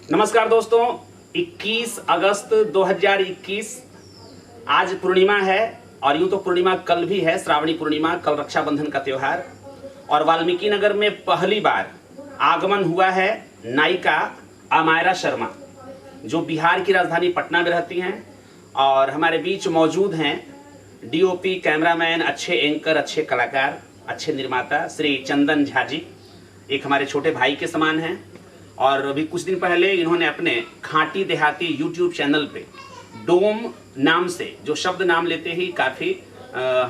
नमस्कार दोस्तों, 21 अगस्त 2021 आज पूर्णिमा है और यूं तो पूर्णिमा कल भी है, श्रावणी पूर्णिमा, कल रक्षाबंधन का त्यौहार। और वाल्मीकि नगर में पहली बार आगमन हुआ है नायिका अमायरा शर्मा, जो बिहार की राजधानी पटना में रहती हैं और हमारे बीच मौजूद हैं डीओपी, कैमरामैन, अच्छे एंकर, अच्छे कलाकार, अच्छे निर्माता श्री चंदन झा जी। एक हमारे छोटे भाई के समान हैं और अभी कुछ दिन पहले इन्होंने अपने खांटी देहाती यूट्यूब चैनल पे डोम नाम से, जो शब्द नाम लेते ही काफ़ी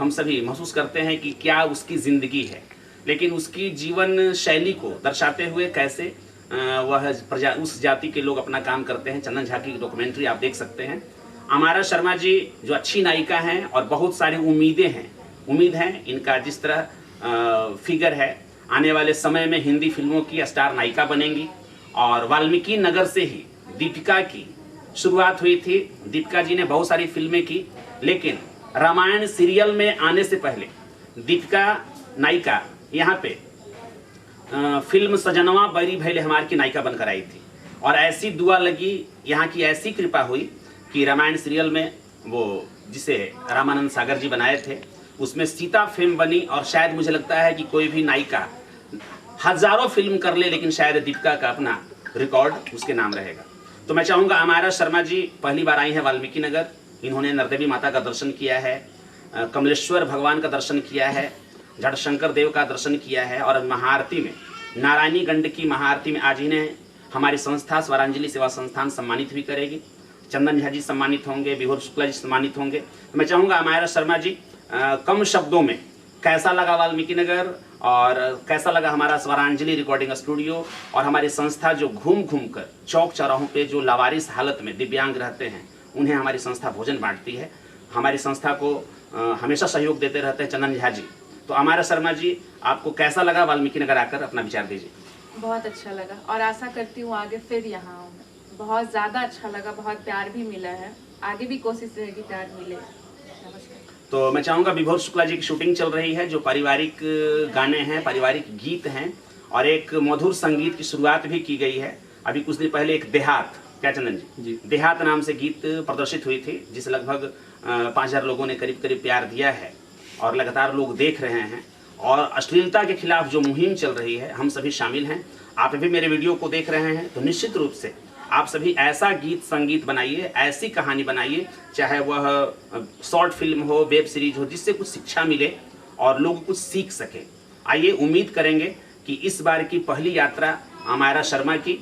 हम सभी महसूस करते हैं कि क्या उसकी ज़िंदगी है, लेकिन उसकी जीवन शैली को दर्शाते हुए कैसे वह उस जाति के लोग अपना काम करते हैं। चंदन झा की डॉक्यूमेंट्री आप देख सकते हैं। अमायरा शर्मा जी जो अच्छी नायिका हैं और बहुत सारी उम्मीदें हैं, उम्मीद है इनका जिस तरह फिगर है, आने वाले समय में हिंदी फिल्मों की स्टार नायिका बनेंगी। और वाल्मीकि नगर से ही दीपिका की शुरुआत हुई थी। दीपिका जी ने बहुत सारी फिल्में की, लेकिन रामायण सीरियल में आने से पहले दीपिका नायिका यहाँ पे फिल्म सजनवा बैरी भैले हमार की नायिका बनकर आई थी। और ऐसी दुआ लगी, यहाँ की ऐसी कृपा हुई कि रामायण सीरियल में वो जिसे रामानंद सागर जी बनाए थे, उसमें सीता फिल्म बनी। और शायद मुझे लगता है कि कोई भी नायिका हजारों फिल्म कर ले, लेकिन शायद दीपिका का अपना रिकॉर्ड उसके नाम रहेगा। तो मैं चाहूँगा, अमायरा शर्मा जी पहली बार आई हैं वाल्मीकि नगर। इन्होंने नरदेवी माता का दर्शन किया है, कमलेश्वर भगवान का दर्शन किया है, जड़शंकर देव का दर्शन किया है और महाआरती में, नारायणी गंड की महाआरती में आज इन्हें हमारी संस्था स्वरांजलि सेवा संस्थान सम्मानित भी करेगी। चंदन झा जी सम्मानित होंगे, विभोर शुक्ला जी सम्मानित होंगे। तो मैं चाहूँगा अमायरा शर्मा जी कम शब्दों में कैसा लगा वाल्मीकि नगर और कैसा लगा हमारा स्वरांजलि रिकॉर्डिंग स्टूडियो और हमारी संस्था जो घूम घूम कर चौक चौराहों पे जो लावारिस हालत में दिव्यांग रहते हैं उन्हें हमारी संस्था भोजन बांटती है। हमारी संस्था को हमेशा सहयोग देते रहते हैं चंदन झा जी। तो अमायरा शर्मा जी, आपको कैसा लगा वाल्मीकि नगर आकर, अपना विचार दीजिए। बहुत अच्छा लगा और आशा करती हूँ आगे फिर यहाँ आऊँ। बहुत ज़्यादा अच्छा लगा, बहुत प्यार भी मिला है, आगे भी कोशिश रहेगी प्यार मिले। नमस्कार। तो मैं चाहूँगा, विभोर शुक्ला जी की शूटिंग चल रही है, जो पारिवारिक गाने हैं, पारिवारिक गीत हैं और एक मधुर संगीत की शुरुआत भी की गई है। अभी कुछ दिन पहले एक देहात, क्या चंदन जी, देहात नाम से गीत प्रदर्शित हुई थी, जिसे लगभग 5000 लोगों ने करीब करीब प्यार दिया है और लगातार लोग देख रहे हैं। और अश्लीलता के खिलाफ जो मुहिम चल रही है, हम सभी शामिल हैं। आप भी मेरे वीडियो को देख रहे हैं तो निश्चित रूप से आप सभी ऐसा गीत संगीत बनाइए, ऐसी कहानी बनाइए, चाहे वह शॉर्ट फिल्म हो, वेब सीरीज हो, जिससे कुछ शिक्षा मिले और लोग कुछ सीख सके। आइए, उम्मीद करेंगे कि इस बार की पहली यात्रा अमायरा शर्मा की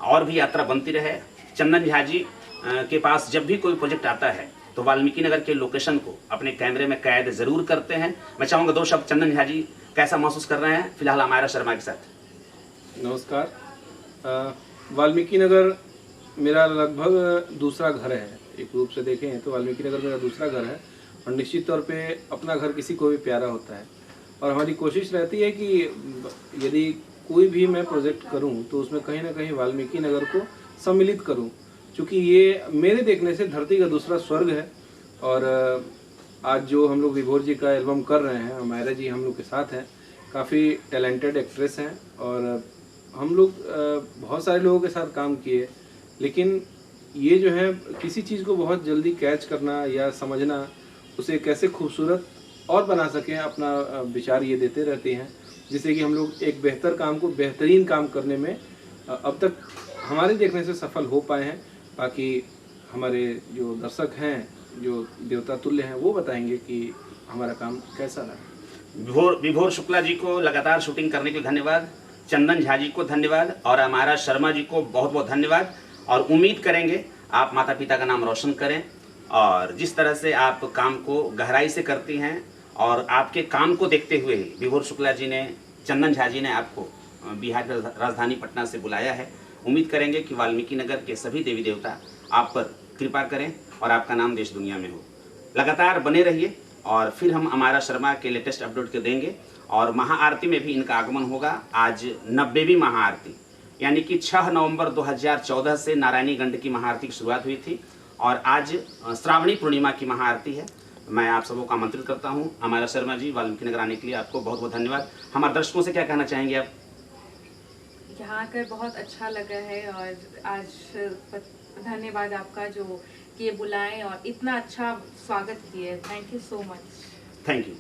और भी यात्रा बनती रहे। चंदन झा जी के पास जब भी कोई प्रोजेक्ट आता है तो वाल्मीकि नगर के लोकेशन को अपने कैमरे में कैद जरूर करते हैं। मैं चाहूँगा 2 शब्द चंदन झा जी कैसा महसूस कर रहे हैं फिलहाल अमायरा शर्मा के साथ। नमस्कार। वाल्मीकि नगर मेरा लगभग दूसरा घर है। एक रूप से देखें तो वाल्मीकि नगर मेरा दूसरा घर है और निश्चित तौर पे अपना घर किसी को भी प्यारा होता है। और हमारी कोशिश रहती है कि यदि कोई भी मैं प्रोजेक्ट करूं तो उसमें कहीं ना कहीं वाल्मीकि नगर को सम्मिलित करूं, क्योंकि ये मेरे देखने से धरती का दूसरा स्वर्ग है। और आज जो हम लोग विभोर जी का एल्बम कर रहे हैं, अमायरा जी हम लोग के साथ हैं, काफ़ी टैलेंटेड एक्ट्रेस हैं और हम लोग बहुत सारे लोगों के साथ काम किए, लेकिन ये जो है किसी चीज़ को बहुत जल्दी कैच करना या समझना, उसे कैसे खूबसूरत और बना सकें, अपना विचार ये देते रहते हैं, जिससे कि हम लोग एक बेहतर काम को बेहतरीन काम करने में अब तक हमारे देखने से सफल हो पाए हैं। बाकी हमारे जो दर्शक हैं, जो देवता तुल्य हैं, वो बताएंगे कि हमारा काम कैसा रहा। विभोर शुक्ला जी को लगातार शूटिंग करने के लिए धन्यवाद, चंदन झा जी को धन्यवाद और अमायरा शर्मा जी को बहुत बहुत धन्यवाद। और उम्मीद करेंगे आप माता पिता का नाम रोशन करें और जिस तरह से आप काम को गहराई से करती हैं और आपके काम को देखते हुए ही विभोर शुक्ला जी ने, चंदन झा जी ने आपको बिहार की राजधानी पटना से बुलाया है। उम्मीद करेंगे कि वाल्मीकि नगर के सभी देवी देवता आप पर कृपा करें और आपका नाम देश दुनिया में हो। लगातार बने रहिए और फिर हम अमायरा शर्मा के लेटेस्ट अपडेट को देंगे। और महाआरती में भी इनका आगमन होगा। आज 90वीं महाआरती, यानी कि 6 नवंबर 2014 से नारायणी गंड की महाआरती की शुरुआत हुई थी और आज श्रावणी पूर्णिमा की महाआरती है। मैं आप सबको आमंत्रित करता हूं। अमायरा शर्मा जी, वाल्मीकि नगर आने के लिए आपको बहुत बहुत धन्यवाद। हमारे दर्शकों से क्या कहना चाहेंगे आप? यहाँ आकर बहुत अच्छा लगा है और आज धन्यवाद आपका जो कि ये बुलाएं और इतना अच्छा स्वागत किए। Thank you so much. Thank you.